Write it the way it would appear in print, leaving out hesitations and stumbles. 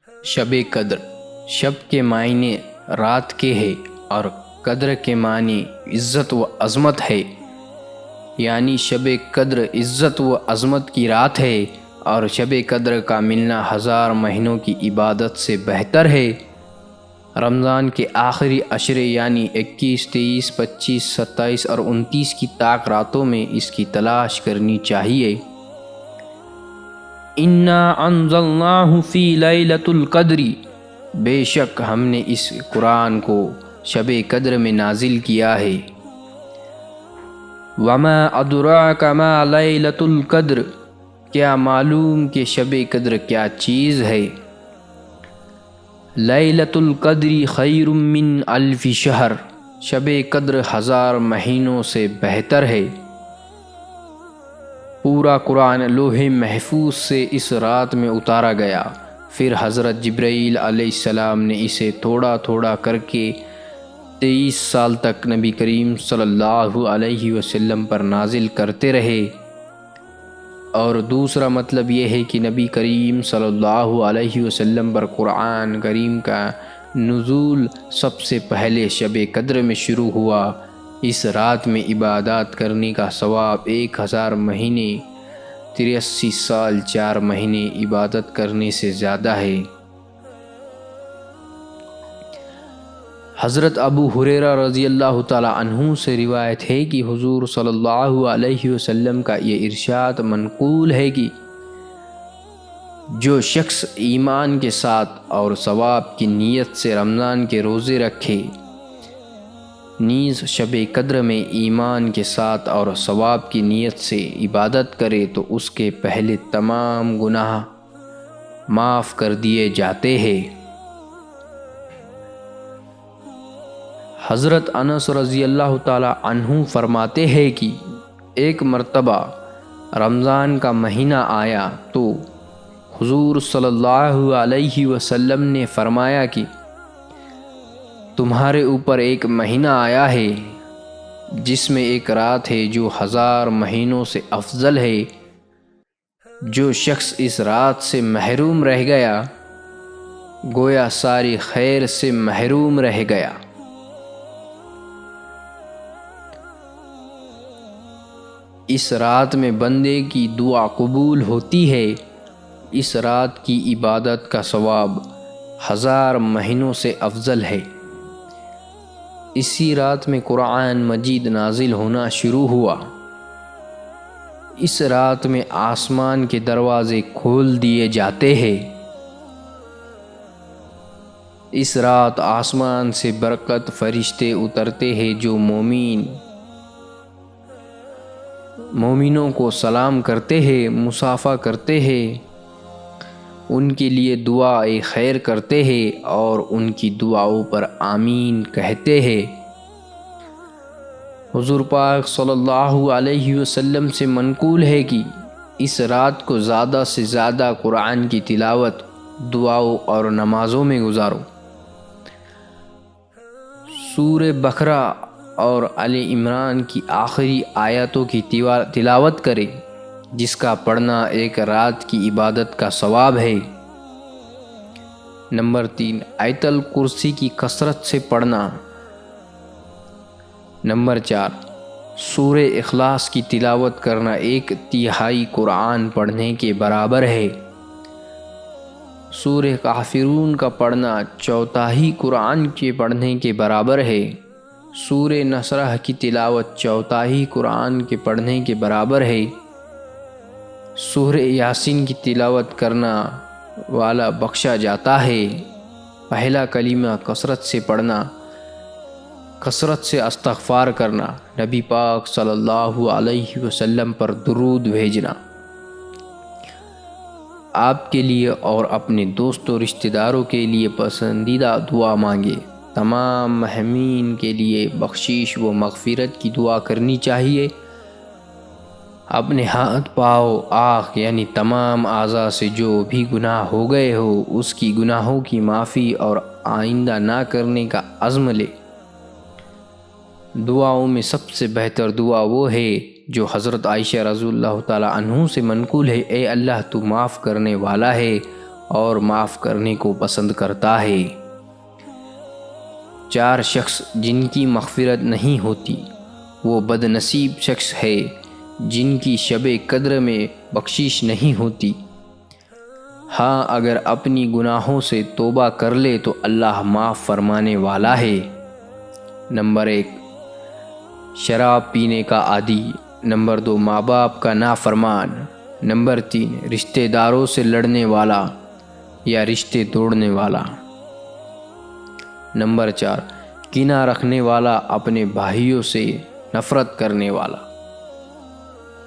شب قدر، شب کے معنی رات کے ہے اور قدر کے معنی عزت و عظمت ہے، یعنی شب قدر عزت و عظمت کی رات ہے اور شب قدر کا ملنا 1000 مہینوں کی عبادت سے بہتر ہے۔ رمضان کے آخری عشرے یعنی 21، 23، 25، 27 اور 29 کی طاق راتوں میں اس کی تلاش کرنی چاہیے۔ اِنَّا أَنزَلْنَاهُ فِي لَيْلَةِ الْقَدْرِ، بے شک ہم نے اس قرآن کو شب قدر میں نازل کیا ہے۔ وَمَا أَدْرَاكَ مَا لَيْلَةُ الْقَدْرِ، کیا معلوم کہ شب قدر کیا چیز ہے؟ لیلۃ القدر خیر من الف شہر، شب قدر 1000 مہینوں سے بہتر ہے۔ پورا قرآن لوح محفوظ سے اس رات میں اتارا گیا، پھر حضرت جبرائیل علیہ السلام نے اسے تھوڑا تھوڑا کر کے 23 سال تک نبی کریم صلی اللہ علیہ وسلم پر نازل کرتے رہے۔ اور دوسرا مطلب یہ ہے کہ نبی کریم صلی اللہ علیہ وسلم پر قرآن کریم کا نزول سب سے پہلے شب قدر میں شروع ہوا۔ اس رات میں عبادات کرنے کا ثواب 1000 مہینے 83 سال 4 مہینے عبادت کرنے سے زیادہ ہے۔ حضرت ابو ہریرہ رضی اللہ تعالی عنہ سے روایت ہے کہ حضور صلی اللہ علیہ وسلم کا یہ ارشاد منقول ہے کہ جو شخص ایمان کے ساتھ اور ثواب کی نیت سے رمضان کے روزے رکھے، نیز شب قدر میں ایمان کے ساتھ اور ثواب کی نیت سے عبادت کرے تو اس کے پہلے تمام گناہ معاف کر دیے جاتے ہیں۔ حضرت انس رضی اللہ تعالی عنہ فرماتے ہیں کہ ایک مرتبہ رمضان کا مہینہ آیا تو حضور صلی اللہ علیہ وسلم نے فرمایا کہ تمہارے اوپر ایک مہینہ آیا ہے جس میں ایک رات ہے جو 1000 مہینوں سے افضل ہے۔ جو شخص اس رات سے محروم رہ گیا گویا ساری خیر سے محروم رہ گیا۔ اس رات میں بندے کی دعا قبول ہوتی ہے۔ اس رات کی عبادت کا ثواب 1000 مہینوں سے افضل ہے۔ اسی رات میں قرآن مجید نازل ہونا شروع ہوا۔ اس رات میں آسمان کے دروازے کھول دیے جاتے ہیں۔ اس رات آسمان سے برکت فرشتے اترتے ہیں جو مومنوں کو سلام کرتے ہیں، مصافحہ کرتے ہیں، ان کے لیے دعائے خیر کرتے ہیں اور ان کی دعاؤں پر آمین کہتے ہیں۔ حضور پاک صلی اللہ علیہ وسلم سے منقول ہے کہ اس رات کو زیادہ سے زیادہ قرآن کی تلاوت، دعاؤں اور نمازوں میں گزارو۔ سورہ بقرہ اور آل عمران کی آخری آیاتوں کی تلاوت کرے، جس کا پڑھنا ایک رات کی عبادت کا ثواب ہے۔ نمبر 3، آیت الکرسی کی کثرت سے پڑھنا۔ نمبر 4، سورہ اخلاص کی تلاوت کرنا 1/3 قرآن پڑھنے کے برابر ہے۔ سورہ کافرون کا پڑھنا 1/4 قرآن کے پڑھنے کے برابر ہے۔ سورہ نصرہ کی تلاوت 1/4 قرآن کے پڑھنے کے برابر ہے۔ سورہ یاسین کی تلاوت کرنا والا بخشا جاتا ہے۔ پہلا کلمہ کثرت سے پڑھنا، کثرت سے استغفار کرنا، نبی پاک صلی اللہ علیہ وسلم پر درود بھیجنا، آپ کے لیے اور اپنے دوستوں رشتہ داروں کے لیے پسندیدہ دعا مانگے۔ تمام محرومین کے لیے بخشش و مغفرت کی دعا کرنی چاہیے۔ اپنے ہاتھ، پاؤں، آنکھ یعنی تمام اعضاء سے جو بھی گناہ ہو گئے ہو اس کی گناہوں کی معافی اور آئندہ نہ کرنے کا عزم لے۔ دعاؤں میں سب سے بہتر دعا وہ ہے جو حضرت عائشہ رضی اللہ تعالی عنہ سے منقول ہے، اے اللہ تو معاف کرنے والا ہے اور معاف کرنے کو پسند کرتا ہے۔ 4 شخص جن کی مغفرت نہیں ہوتی، وہ بد نصیب شخص ہے جن کی شب قدر میں بخشش نہیں ہوتی۔ ہاں، اگر اپنی گناہوں سے توبہ کر لے تو اللہ معاف فرمانے والا ہے۔ نمبر 1، شراب پینے کا عادی۔ نمبر 2، ماں باپ کا نافرمان۔ نمبر 3، رشتہ داروں سے لڑنے والا یا رشتے توڑنے والا۔ نمبر 4، کینہ رکھنے والا، اپنے بھائیوں سے نفرت کرنے والا۔